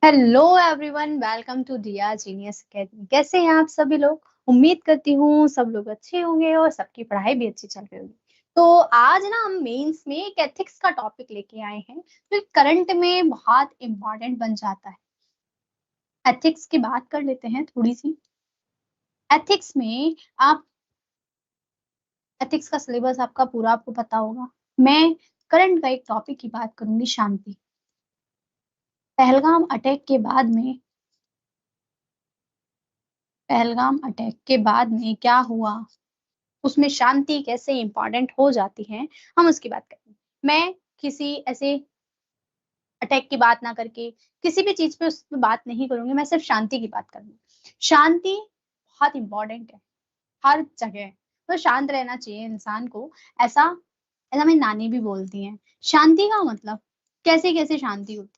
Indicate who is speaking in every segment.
Speaker 1: Hello everyone, welcome to दिया genius academy. कैसे हैं आप सभी लोग? उम्मीद करती हूँ सब लोग अच्छे होंगे और सबकी पढ़ाई भी अच्छी चल रही होगी। तो आज ना हम मेंस में एक एथिक्स का टॉपिक लेके आए हैं जो करंट में बहुत इंपॉर्टेंट बन जाता है। एथिक्स की बात कर लेते हैं थोड़ी सी। एथिक्स में आप एथिक्स का सिलेबस आपका पूरा आपको पता होगा। मैं करंट का एक टॉपिक की बात करूंगी, शांति। पहलगाम अटैक के बाद में पहलगाम अटैक के बाद में क्या हुआ, उसमें शांति कैसे इंपॉर्टेंट हो जाती है, हम उसकी बात करेंगे। मैं किसी ऐसे अटैक की बात ना करके किसी भी चीज पे उस पे बात नहीं करूंगी, मैं सिर्फ शांति की बात करूंगी। शांति बहुत इंपॉर्टेंट है हर जगह। तो शांत रहना चाहिए इंसान को। ऐसा ऐसा मेरी नानी भी बोलती हैं। शांति का मतलब कैसे कैसे शांति होती है।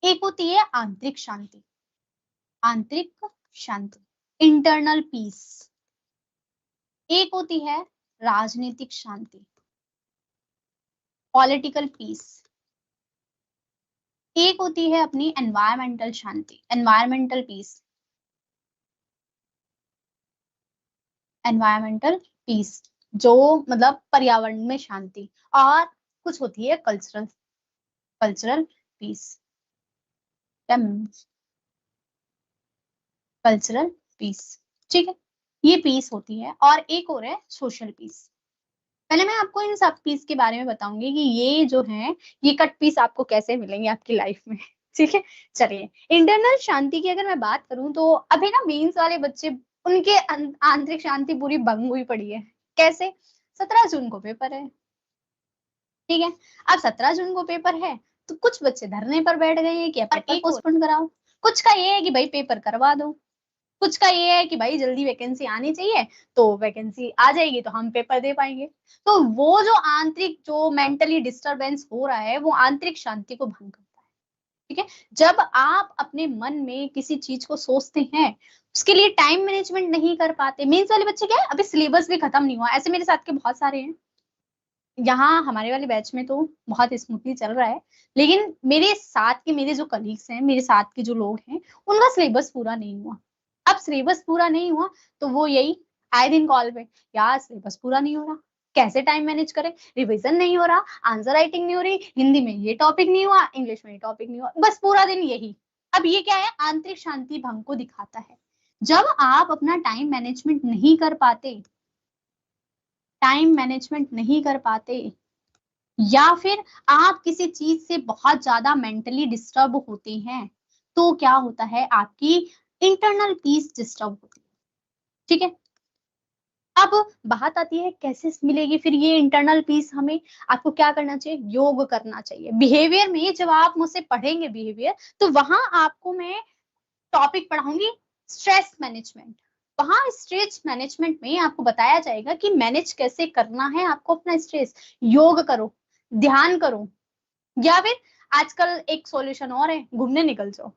Speaker 1: एक होती है आंतरिक शांति, आंतरिक शांति, इंटरनल पीस। एक होती है राजनीतिक शांति, पॉलिटिकल पीस। एक होती है अपनी एनवायरमेंटल शांति, एनवायरमेंटल पीस, एनवायरमेंल पीस जो मतलब पर्यावरण में शांति। और कुछ होती है cultural, cultural peace, cultural peace. ठीक है, ये पीस होती है। और एक और है सोशल पीस। पहले मैं आपको इन सब पीस के बारे में बताऊंगी कि ये जो है ये कट पीस आपको कैसे मिलेंगे आपकी लाइफ में। ठीक है, चलिए। इंटरनल शांति की अगर मैं बात करूं तो अभी ना मेंस वाले बच्चे, उनके आंतरिक शांति पूरी भंग हुई पड़ी है। कैसे? 17 जून को पेपर है, ठीक है। अब 17 जून को पेपर है तो कुछ बच्चे धरने पर बैठ गए हैं कि अब पेपर पोस्टपोन कराओ। कुछ का ये है कि भाई पेपर करवा दो। कुछ का ये है कि भाई जल्दी वैकेंसी आनी चाहिए, तो वैकेंसी आ जाएगी तो हम पेपर दे पाएंगे। तो वो जो आंतरिक, जो मेंटली डिस्टरबेंस हो रहा है, वो आंतरिक शांति को भंग करता है। ठीक है। जब आप अपने मन में किसी चीज को सोचते हैं, उसके लिए टाइम मैनेजमेंट नहीं कर पाते। मेंस वाले बच्चे क्या है, अभी सिलेबस भी खत्म नहीं हुआ, ऐसे मेरे साथ के बहुत सारे हैं। यहाँ हमारे वाले बैच में तो बहुत स्मूथली चल रहा है, लेकिन मेरे साथ के, मेरे जो कलीग्स हैं, मेरे साथ के जो लोग हैं, उनका सिलेबस पूरा नहीं हुआ। अब सिलेबस पूरा नहीं हुआ तो वो यही आए दिन कॉल पे, यार सिलेबस पूरा नहीं हो रहा, कैसे टाइम मैनेज करें, रिवीजन नहीं हो रहा, आंसर राइटिंग नहीं हो रही, हिंदी में ये टॉपिक नहीं हुआ, इंग्लिश में ये टॉपिक नहीं हुआ, बस पूरा दिन यही। अब ये क्या है, आंतरिक शांति भंग को दिखाता है। जब आप अपना टाइम मैनेजमेंट नहीं कर पाते, टाइम मैनेजमेंट नहीं कर पाते, या फिर आप किसी चीज से बहुत ज्यादा मेंटली डिस्टर्ब होते हैं, तो क्या होता है, आपकी इंटरनल पीस डिस्टर्ब होती है। ठीक है। अब बात आती है कैसे मिलेगी फिर ये इंटरनल पीस हमें। आपको क्या करना चाहिए, योग करना चाहिए। बिहेवियर में जब आप मुझसे पढ़ेंगे बिहेवियर, तो वहां आपको मैं टॉपिक पढ़ाऊंगी स्ट्रेस मैनेजमेंट। वहां स्ट्रेस मैनेजमेंट में आपको बताया जाएगा कि मैनेज कैसे करना है आपको अपना स्ट्रेस। योग करो, ध्यान करो, या फिर आजकल एक सॉल्यूशन और है, घूमने निकल जाओ।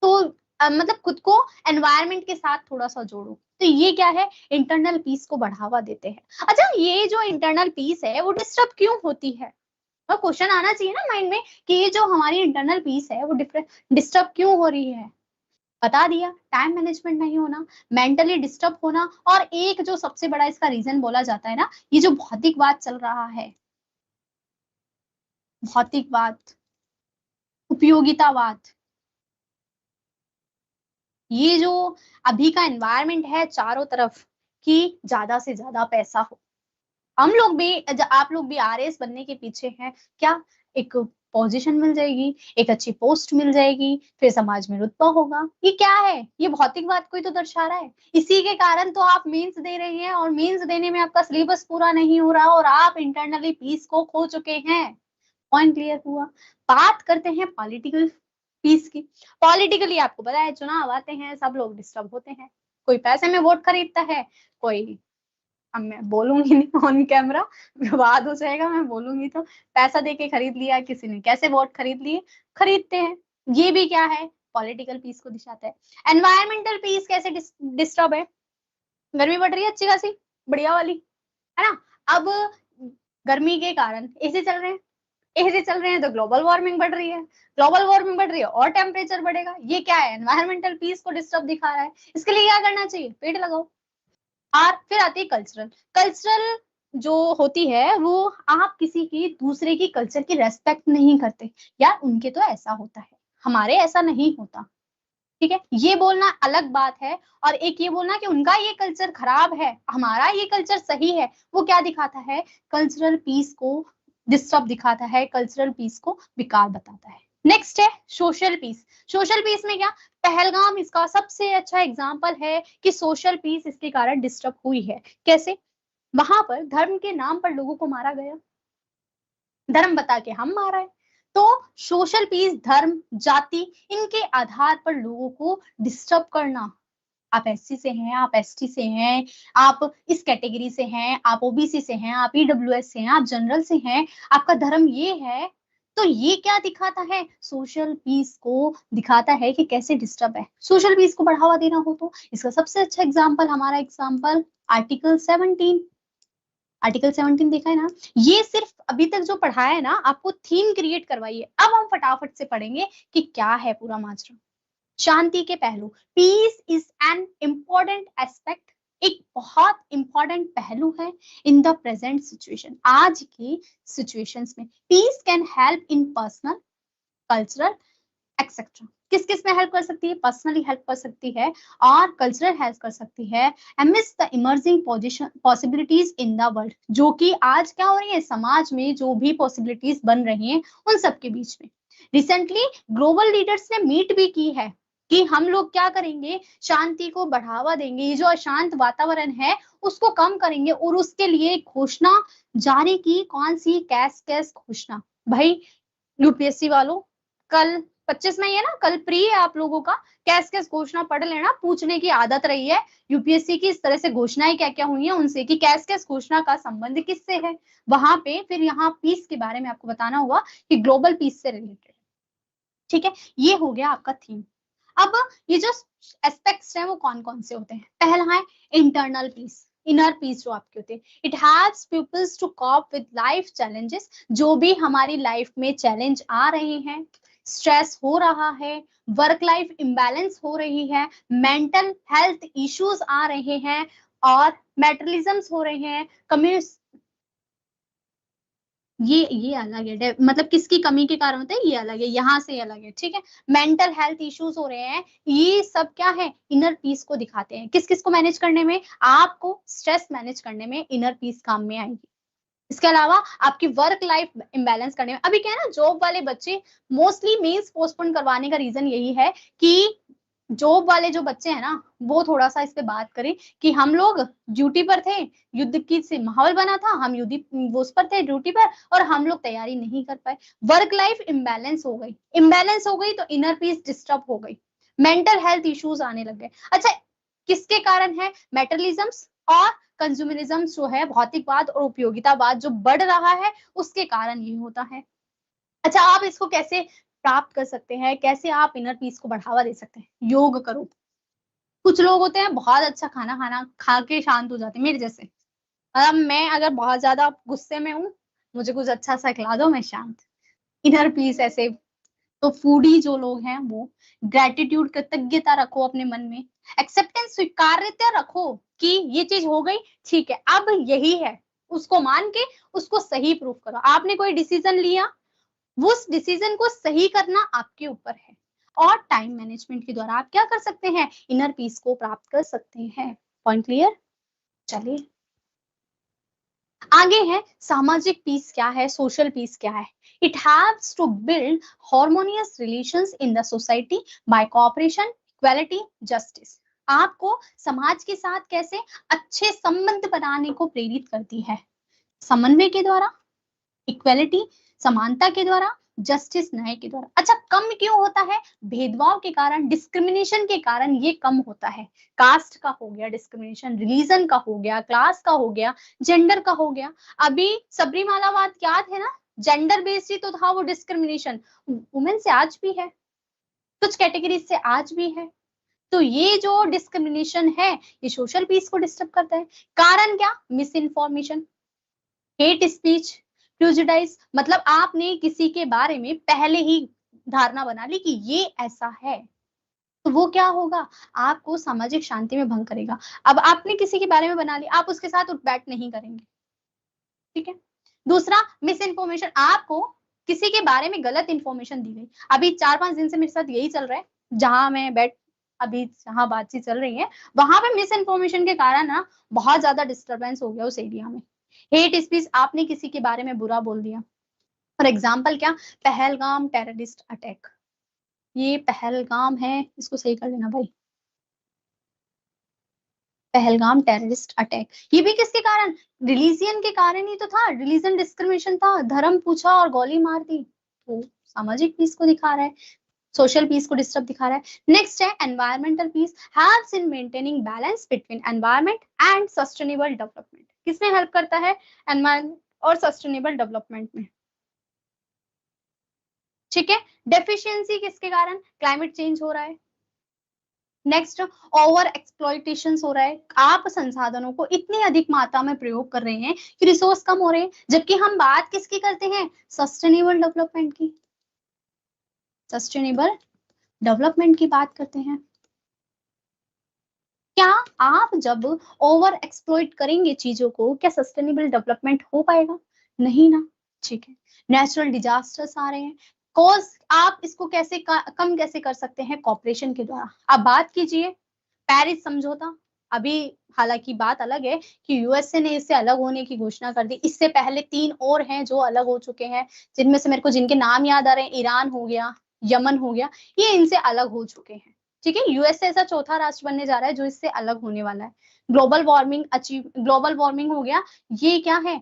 Speaker 1: तो मतलब खुद को एनवायरनमेंट के साथ थोड़ा सा जोड़ो। तो ये क्या है, इंटरनल पीस को बढ़ावा देते हैं। अच्छा, ये जो इंटरनल पीस है वो डिस्टर्ब क्यों होती है? और क्वेश्चन आना चाहिए ना माइंड में कि ये जो हमारी इंटरनल पीस है वो डिस्टर्ब क्यों हो रही है। बता दिया, टाइम मैनेजमेंट नहीं होना, मेंटली डिस्टर्ब होना, और एक जो सबसे बड़ा इसका रीजन बोला जाता है ना, ये जो भौतिकवाद चल रहा है, भौतिकवाद, उपयोगितावाद। ये जो अभी का एनवायरनमेंट है चारों तरफ, कि ज्यादा से ज्यादा पैसा हो। हम लोग भी, आप लोग भी आरएएस बनने के पीछे हैं क्या? एक पोजीशन मिल जाएगी, एक अच्छी पोस्ट मिल जाएगी, फिर समाज में रुतबा होगा। ये क्या है, ये भौतिकवाद को ही तो दर्शा रहा है। इसी के कारण तो आप मेंस दे रहे हैं, और मेंस देने में आपका सिलेबस पूरा नहीं हो रहा, और आप इंटरनली पीस को खो चुके हैं। पॉइंट क्लियर हुआ। बात करते हैं पॉलिटिकल पीस की। पॉलिटिकली आपको पता है, चुनाव आते हैं, सब लोग डिस्टर्ब होते हैं। कोई पैसे में वोट खरीदता है, कोई, अब मैं बोलूंगी नहीं ऑन कैमरा, विवाद हो जाएगा, मैं बोलूंगी तो, पैसा देके खरीद लिया किसी ने, कैसे वोट खरीद लिए, खरीदते हैं। ये भी क्या है, पॉलिटिकल पीस को दिखाता है। एनवायरमेंटल पीस कैसे डिस्टर्ब है? गर्मी बढ़ रही है अच्छी खासी, बढ़िया वाली, है ना। अब गर्मी के कारण एसी चल रहे हैं, ऐसे चल रहे हैं तो ग्लोबल वार्मिंग बढ़ रही है, ग्लोबल वार्मिंग बढ़ रही है और टेम्परेचर बढ़ेगा। ये क्या है, एनवायरमेंटल पीस को डिस्टर्ब दिखा रहा है। इसके लिए क्या करना चाहिए, पेड़ लगाओ। और फिर आती है कल्चरल। कल्चरल जो होती है वो, आप किसी की दूसरे की कल्चर की रेस्पेक्ट नहीं करते। यार उनके तो ऐसा होता है, हमारे ऐसा नहीं होता। ठीक है, ये बोलना अलग बात है। और एक ये बोलना कि उनका ये कल्चर खराब है, हमारा ये कल्चर सही है, वो क्या दिखाता है, कल्चरल पीस को डिस्टर्ब दिखाता है, कल्चरल पीस को बेकार बताता है। नेक्स्ट है सोशल पीस। सोशल पीस में क्या, पहलगाम इसका सबसे अच्छा एग्जाम्पल है कि सोशल पीस इसके कारण डिस्टर्ब हुई है। कैसे, वहां पर धर्म के नाम पर लोगों को मारा गया, धर्म बता के हम मारा है। तो सोशल पीस धर्म जाति इनके आधार पर लोगों को डिस्टर्ब करना, आप एससी से हैं, आप एसटी से हैं, आप इस कैटेगरी से हैं, आप ओबीसी से हैं, आप ईडब्ल्यूएस से हैं, आप जनरल से हैं, आपका धर्म ये है। तो ये क्या दिखाता है, सोशल पीस को दिखाता है कि कैसे डिस्टर्ब है। सोशल पीस को बढ़ावा देना हो तो इसका सबसे अच्छा एग्जाम्पल, हमारा एग्जाम्पल आर्टिकल 17। आर्टिकल 17 देखा है ना, ये सिर्फ अभी तक जो पढ़ाया है ना, आपको थीम क्रिएट करवाई है। अब हम फटाफट से पढ़ेंगे कि क्या है पूरा माजरा। शांति के पहलू, peace is an important aspect, एक बहुत इंपॉर्टेंट पहलू है इन द प्रेजेंट सिचुएशन, आज की सिचुएशंस में। Piece can help in personal, cultural etcetera. किस किस में हेल्प कर सकती है, पर्सनली हेल्प कर सकती है और कल्चरल हेल्प कर सकती है। Amidst the emerging possibilities in the world, जो कि आज क्या हो रही है समाज में, जो भी पॉसिबिलिटीज बन रही हैं उन सब के बीच में। रिसेंटली ग्लोबल लीडर्स ने मीट भी की है कि हम लोग क्या करेंगे, शांति को बढ़ावा देंगे, ये जो अशांत वातावरण है उसको कम करेंगे। और उसके लिए घोषणा जारी की, कौन सी, कैस घोषणा। भाई यूपीएससी वालों, कल 25 में ही है ना, कल प्री है आप लोगों का, कैस घोषणा पढ़ लेना, पूछने की आदत रही है यूपीएससी की इस तरह से घोषणाएं क्या क्या हुई है उनसे, कि कैस घोषणा का संबंध किससे है। वहां पे फिर यहाँ पीस के बारे में आपको बताना होगा कि ग्लोबल पीस से रिलेटेड। ठीक है, ये हो गया आपका थीम। अब ये जो एस्पेक्ट्स हैं वो कौन कौन से होते हैं, पहला है इंटरनल पीस, इनर पीस जो आपके होते हैं। It helps peoples to cope with life challenges, जो भी हमारी लाइफ में चैलेंज आ रहे हैं, स्ट्रेस हो रहा है, वर्क लाइफ इम्बैलेंस हो रही है, मेंटल हेल्थ इश्यूज आ रहे हैं और मेटरलिज्म्स हो रहे हैं, कम्युनिस्ट, ये अलग है, मतलब किसकी कमी के कारण होता है ये अलग है, यहाँ से अलग है। ठीक है, मेंटल हेल्थ इश्यूज हो रहे हैं, ये सब क्या है, इनर पीस को दिखाते हैं। किस किस को मैनेज करने में, आपको स्ट्रेस मैनेज करने में इनर पीस काम में आएगी। इसके अलावा आपकी वर्क लाइफ इम्बैलेंस करने में, अभी क्या है ना, जॉब वाले बच्चे मोस्टली मेंस पोस्टपोन करवाने का रीजन यही है कि जॉब वाले जो बच्चे हैं ना, वो थोड़ा सा इस पे बात करें कि हम लोग ड्यूटी पर थे, युद्ध की से माहौल बना था, हम युद्ध वो उस पर थे ड्यूटी पर, और हम लोग तैयारी नहीं कर पाए। वर्क लाइफ इम्बैलेंस हो गई, इम्बैलेंस हो गई तो इनर पीस डिस्टर्ब हो गई, मेंटल हेल्थ इश्यूज आने लग गए। अच्छा, किसके कारण है, मेटरलिज्म्स और कंज्यूमरिज्म जो है, भौतिकवाद और उपयोगितावाद जो बढ़ रहा है, उसके कारण ये होता है। अच्छा, आप इसको कैसे प्राप्त कर सकते हैं, कैसे आप इनर पीस को बढ़ावा दे सकते हैं, योग करो। कुछ लोग होते हैं बहुत अच्छा खाना खाना खा के शांत हो जाते हैं, मेरे जैसे। मतलब मैं अगर बहुत ज्यादा गुस्से में हूँ, मुझे कुछ अच्छा सा खिला दो, मैं शांत, इनर पीस ऐसे। तो फूडी जो लोग हैं वो ग्रेटिट्यूड, कृतज्ञता रखो अपने मन में, एक्सेप्टेंस, स्वीकार्यता रखो कि ये चीज हो गई, ठीक है अब यही है, उसको मान के उसको सही प्रूफ करो। आपने कोई डिसीजन लिया, वो उस डिसीजन को सही करना आपके ऊपर है। और टाइम मैनेजमेंट के द्वारा आप क्या कर सकते हैं, इनर पीस को प्राप्त कर सकते हैं। पॉइंट क्लियर, चलिए आगे है, सामाजिक पीस क्या है, सोशल पीस क्या है। It haves to build harmonious relations in the society by cooperation, equality, justice. आपको समाज के साथ कैसे अच्छे संबंध बनाने को प्रेरित करती है, समन्वय के द्वारा, इक्वेलिटी समानता के द्वारा, जस्टिस न्याय के द्वारा। अच्छा, कम क्यों होता है, भेदभाव के कारण, डिस्क्रिमिनेशन के कारण ये कम होता है। कास्ट का हो गया डिस्क्रिमिनेशन, रिलीजन का हो गया, क्लास का हो गया, जेंडर का हो गया। अभी सबरीमालावाद क्या थे ना, जेंडर बेस्ड ही तो था वो डिस्क्रिमिनेशन, वुमेन से आज भी है, कुछ कैटेगरीज से आज भी है। तो ये जो डिस्क्रिमिनेशन है, ये सोशल पीस को डिस्टर्ब करता है। कारण क्या, miss information, hate speech, prejudice मतलब आपने किसी के बारे में पहले ही धारणा बना ली कि ये ऐसा है, तो वो क्या होगा, आपको सामाजिक शांति में भंग करेगा। अब आपने किसी के बारे में बना लिया, आप उसके साथ उठ बैठ नहीं करेंगे, ठीक है। दूसरा, मिस इन्फॉर्मेशन, आपको किसी के बारे में गलत इन्फॉर्मेशन दी गई। अभी 4-5 दिन से मेरे साथ यही चल रहा है, जहां मैं बैठ अभी जहां बातचीत चल रही है, वहां पे मिस इन्फॉर्मेशन के कारण ना बहुत ज्यादा डिस्टरबेंस हो गया उस एरिया में। हेट स्पीच, आपने किसी के बारे में बुरा बोल दिया। फॉर एग्जाम्पल क्या, पहलगाम टेररिस्ट अटैक, ये पहलगाम है, इसको सही कर लेना भाई, पहलगाम टेररिस्ट अटैक, ये भी किसके कारण, रिलीजियन के कारण ही तो था, रिलीजन डिस्क्रिमिनेशन था, धर्म पूछा और गोली मार दी। तो सामाजिक पीस को दिखा रहा है, सोशल पीस को डिस्टर्ब दिखा रहा है। नेक्स्ट है environmental peace, helps in maintaining balance between environment and sustainable development. किसमें हेल्प करता है, एनवायरमेंट और सस्टेनेबल डेवलपमेंट में, ठीक है। डेफिशिएंसी किसके कारण, क्लाइमेट चेंज हो रहा है। नेक्स्ट, ओवर एक्सप्लॉइटेशन हो रहा है, आप संसाधनों को इतनी अधिक मात्रा में प्रयोग कर रहे हैं कि रिसोर्स कम हो रहे हैं, जबकि हम बात किसकी करते हैं, सस्टेनेबल डेवलपमेंट की, सस्टेनेबल डेवलपमेंट की बात करते हैं। क्या आप जब ओवर एक्सप्लॉइट करेंगे चीजों को, क्या सस्टेनेबल डेवलपमेंट हो पाएगा, नहीं ना, ठीक है। नेचुरल डिजास्टर्स आ रहे हैं, कॉज आप इसको कैसे कम कैसे कर सकते हैं, कॉपरेशन के द्वारा। अब बात कीजिए पेरिस समझौता, अभी हालांकि बात अलग है कि यूएसए ने इससे अलग होने की घोषणा कर दी, इससे पहले 3 और हैं जो अलग हो चुके हैं, जिनमें से मेरे को जिनके नाम याद आ रहे हैं, ईरान हो गया, यमन हो गया, ये इनसे अलग हो चुके हैं, ठीक है। यूएसए ऐसा चौथा राष्ट्र बनने जा रहा है जो इससे अलग होने वाला है। ग्लोबल वार्मिंग हो गया, ये क्या है,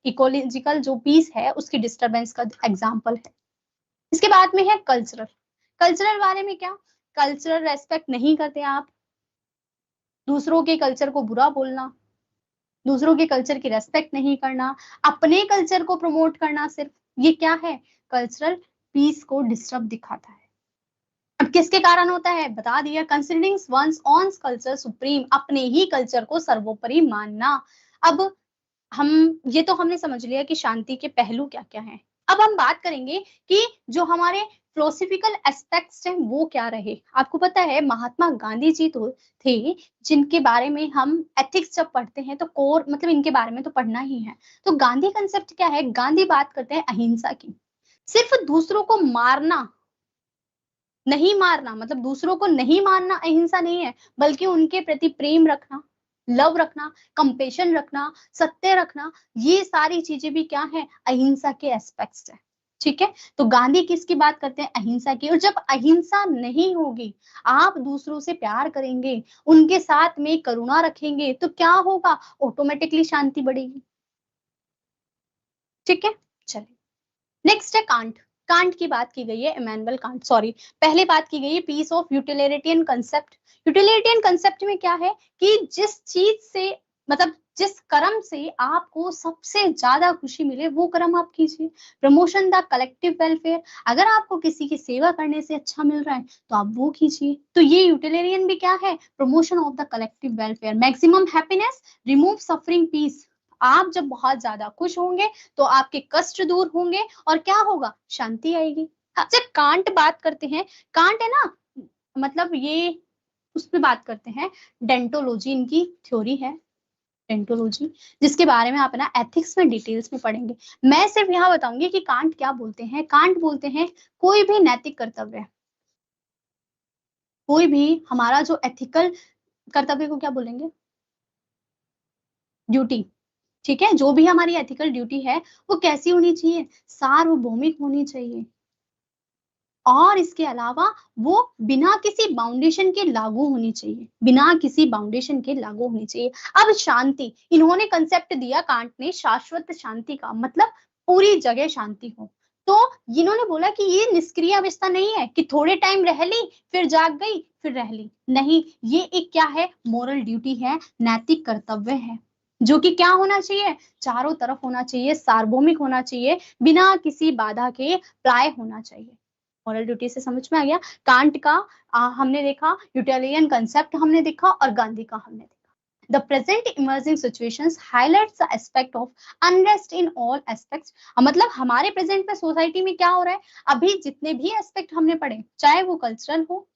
Speaker 1: इकोलॉजिकल जो पीस है उसकी डिस्टरबेंस का एग्जाम्पल है। इसके बाद में है कल्चरल, कल्चरल बारे में क्या, कल्चरल रेस्पेक्ट नहीं करते आप, दूसरों के कल्चर को बुरा बोलना, दूसरों के कल्चर की रेस्पेक्ट नहीं करना, अपने कल्चर को प्रमोट करना सिर्फ, ये क्या है, कल्चरल पीस को डिस्टर्ब दिखाता है। अब किसके कारण होता है, बता दिया, considering one's own culture supreme, अपने ही कल्चर को सर्वोपरि मानना। अब हम ये तो हमने समझ लिया कि शांति के पहलू क्या क्या हैं। अब हम बात करेंगे कि जो हमारे फिलोसफिकल एस्पेक्ट्स हैं वो क्या रहे। आपको पता है महात्मा गांधी जी तो थे जिनके बारे में हम एथिक्स जब पढ़ते हैं तो कोर मतलब इनके बारे में तो पढ़ना ही है। तो गांधी कंसेप्ट क्या है, गांधी बात करते हैं अहिंसा की, सिर्फ दूसरों को मारना नहीं, मारना मतलब दूसरों को नहीं मारना अहिंसा नहीं है, बल्कि उनके प्रति प्रेम रखना, लव रखना, कंपेशन रखना, सत्य रखना, ये सारी चीजें भी क्या है, अहिंसा के एस्पेक्ट्स है, ठीक है। तो गांधी किसकी बात करते हैं, अहिंसा की। और जब अहिंसा नहीं होगी, आप दूसरों से प्यार करेंगे, उनके साथ में करुणा रखेंगे, तो क्या होगा, ऑटोमेटिकली शांति बढ़ेगी, ठीक है। चलिए, नेक्स्ट है कांट, कांट की बात की गई है, इमैनुअल कांट, सॉरी, पहले बात की गई है peace of utilitarian concept. Utilitarian concept में क्या है कि जिस चीज से मतलब जिस कर्म से आपको सबसे ज्यादा खुशी मिले वो कर्म आप कीजिए। प्रमोशन द कलेक्टिव वेलफेयर, अगर आपको किसी की सेवा करने से अच्छा मिल रहा है तो आप वो कीजिए। तो ये यूटिलिटेरियन भी क्या है, promotion of the collective welfare, maximum happiness, remove suffering, peace, आप जब बहुत ज्यादा खुश होंगे तो आपके कष्ट दूर होंगे और क्या होगा, शांति आएगी। अच्छा, कांट बात करते हैं, कांट है ना, मतलब ये उसमें बात करते हैं, डेंटोलॉजी इनकी थ्योरी है, डेंटोलॉजी, जिसके बारे में आप ना एथिक्स में डिटेल्स में पढ़ेंगे। मैं सिर्फ यहाँ बताऊंगी कि कांट क्या बोलते हैं। कांट बोलते हैं कोई भी नैतिक कर्तव्य, कोई भी हमारा जो एथिकल कर्तव्य को क्या बोलेंगे, ड्यूटी, ठीक है, जो भी हमारी एथिकल ड्यूटी है वो कैसी होनी चाहिए, सार्वभौमिक होनी चाहिए, और इसके अलावा वो बिना किसी बाउंडेशन के लागू होनी चाहिए, बिना किसी बाउंडेशन के लागू होनी चाहिए। अब शांति, इन्होंने कंसेप्ट दिया कांट ने शाश्वत शांति का, मतलब पूरी जगह शांति हो। तो इन्होंने बोला कि ये निष्क्रिय अवस्था नहीं है कि थोड़े टाइम रह ली फिर जाग गई फिर रह ली, नहीं, ये एक क्या है, मोरल ड्यूटी है, नैतिक कर्तव्य है, जो कि क्या होना चाहिए, चारों तरफ होना चाहिए, सार्वभौमिक होना चाहिए, बिना किसी बाधा के प्राय होना चाहिए। मॉरल ड्यूटी से समझ में आ गया। कांट का हमने देखा, यूटिलिटेरियन कंसेप्ट हमने देखा, और गांधी का हमने देखा। The present emerging situations highlights the aspect of unrest in all aspects. मतलब हमारे प्रेजेंट में सोसाइटी में क्या हो रहा है, अभी जितने भी एस्पेक्ट हमने पढ़े, चाहे वो कल्चरल हो,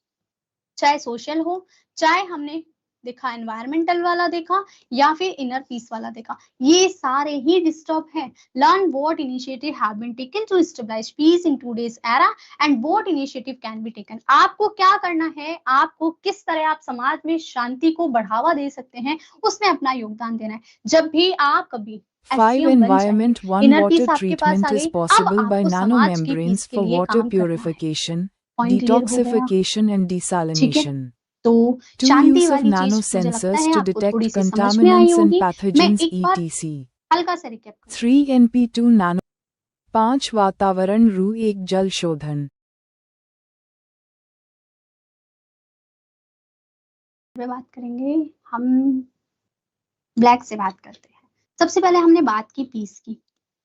Speaker 1: चाहे सोशल हो, चाहे हमने देखा एनवायरमेंटल वाला देखा या फिर इनर पीस वाला देखा, ये सारे ही डिस्टर्ब हैं. Learn what initiative have been taken to stabilise peace in today's era and what initiative can be taken. आपको क्या करना है, आपको किस तरह आप समाज में शांति को बढ़ावा दे सकते हैं, उसमें अपना योगदान देना है. जब भी आप कभी
Speaker 2: 5. Environment 1
Speaker 1: इनर
Speaker 2: water
Speaker 1: पीस आपके पास
Speaker 2: treatment
Speaker 1: आ
Speaker 2: is
Speaker 1: गई, अब
Speaker 2: possible by
Speaker 1: आपको समाज की
Speaker 2: nanomembranes
Speaker 1: पीस के
Speaker 2: for
Speaker 1: लिए
Speaker 2: water
Speaker 1: काम करना है.
Speaker 2: purification,
Speaker 1: पॉइंट क्लियर हो गया?
Speaker 2: detoxification and
Speaker 1: ठीक है,
Speaker 2: desalination.
Speaker 1: तो
Speaker 2: 2.
Speaker 1: शांति
Speaker 2: Use of
Speaker 1: वाली चीज मुझे लगता
Speaker 2: nanosensors
Speaker 1: है
Speaker 2: to
Speaker 1: आपको
Speaker 2: detect
Speaker 1: थोड़ी सी समझ में आई
Speaker 2: contaminants and
Speaker 1: होगी. मैं
Speaker 2: pathogens
Speaker 1: एक बार
Speaker 2: etc.
Speaker 1: हल्का सा रिकैप करूं.
Speaker 2: 3. NP2 nano 5. वातावरण रू 1 जल शोधन.
Speaker 1: बात करेंगे हम, ब्लैक से बात करते हैं. सबसे पहले हमने बात की पीस की,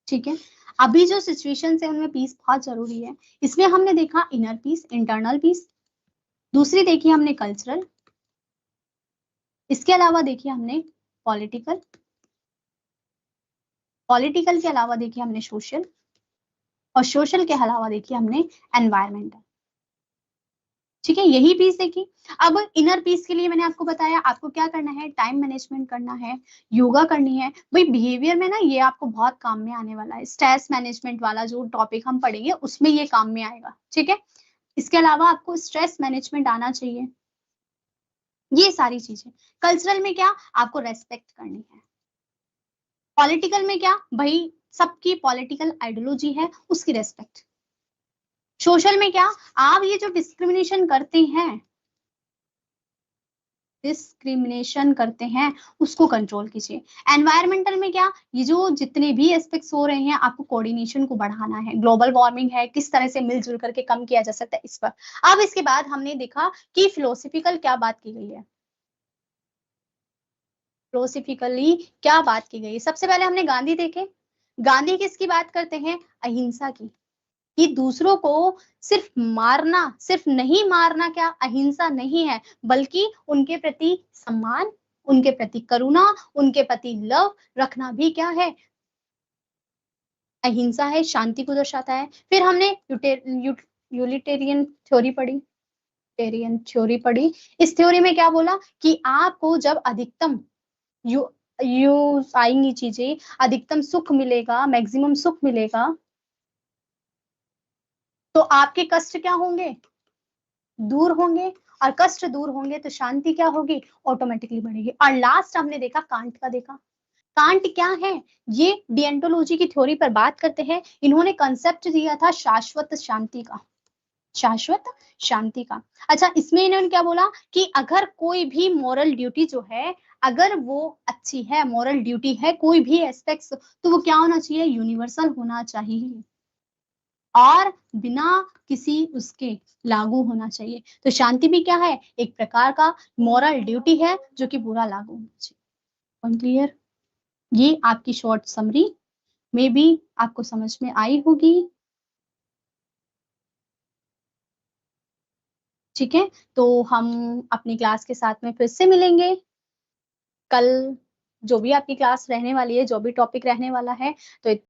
Speaker 1: ठीक है. अभी जो सिचुएशन है उनमें पीस बहुत जरूरी है. इसमें हमने देखा इनर पीस, इंटरनल पीस. दूसरी देखी हमने कल्चरल. इसके अलावा देखिए हमने पॉलिटिकल. पॉलिटिकल के अलावा देखिए हमने सोशल, और सोशल के अलावा देखिए हमने एनवायरमेंटल. ठीक है, यही पीस देखी. अब इनर पीस के लिए मैंने आपको बताया आपको क्या करना है, टाइम मैनेजमेंट करना है, योगा करनी है. भाई बिहेवियर में ना ये आपको बहुत काम में आने वाला है. स्ट्रेस मैनेजमेंट वाला जो टॉपिक हम पढ़ेंगे उसमें ये काम में आएगा. ठीक है, इसके अलावा आपको स्ट्रेस मैनेजमेंट आना चाहिए, ये सारी चीजें. कल्चरल में क्या, आपको रेस्पेक्ट करनी है. पॉलिटिकल में क्या, भाई सबकी पॉलिटिकल आइडियोलॉजी है उसकी रेस्पेक्ट. सोशल में क्या, आप ये जो डिस्क्रिमिनेशन करते हैं उसको कंट्रोल कीजिए. एनवायरमेंटल में क्या, ये जो जितने भी एस्पेक्ट्स हो रहे हैं आपको कोऑर्डिनेशन को बढ़ाना है. ग्लोबल वार्मिंग है, किस तरह से मिलजुल करके कम किया जा सकता है इस पर. अब इसके बाद हमने देखा कि फिलोसफिकल क्या बात की गई है. फिलोसफिकली क्या बात की गई है, सबसे पहले हमने गांधी देखे. गांधी किसकी बात करते हैं, अहिंसा की. कि दूसरों को सिर्फ मारना, सिर्फ नहीं मारना क्या अहिंसा नहीं है, बल्कि उनके प्रति सम्मान, उनके प्रति करुणा, उनके प्रति लव रखना भी क्या है, अहिंसा है, शांति को दर्शाता है. फिर हमने यूटिलिटेरियन थ्योरी पढ़ी, टेरियन थ्योरी पढ़ी. इस थ्योरी में क्या बोला कि आपको जब अधिकतम यूज आएंगी चीजें, अधिकतम सुख मिलेगा, मैक्सिमम सुख मिलेगा, तो आपके कष्ट क्या होंगे, दूर होंगे. और कष्ट दूर होंगे तो शांति क्या होगी, ऑटोमेटिकली बढ़ेगी. और लास्ट हमने देखा कांट का देखा. कांट क्या है, ये डिएंटोलॉजी की थ्योरी पर बात करते हैं. इन्होंने कंसेप्ट दिया था शाश्वत शांति का, शाश्वत शांति का. अच्छा, इसमें इन्होंने क्या बोला कि अगर कोई भी मॉरल ड्यूटी जो है, अगर वो अच्छी है, मॉरल ड्यूटी है कोई भी एस्पेक्ट्स, तो वो क्या होना चाहिए, यूनिवर्सल होना चाहिए और बिना किसी उसके लागू होना चाहिए. तो शांति भी क्या है, एक प्रकार का मॉरल ड्यूटी है जो कि पूरा लागू होना चाहिए. Point clear? ये आपकी शॉर्ट समरी में भी आपको समझ में आई होगी. ठीक है, तो हम अपनी क्लास के साथ में फिर से मिलेंगे कल. जो भी आपकी क्लास रहने वाली है, जो भी टॉपिक रहने वाला है, तो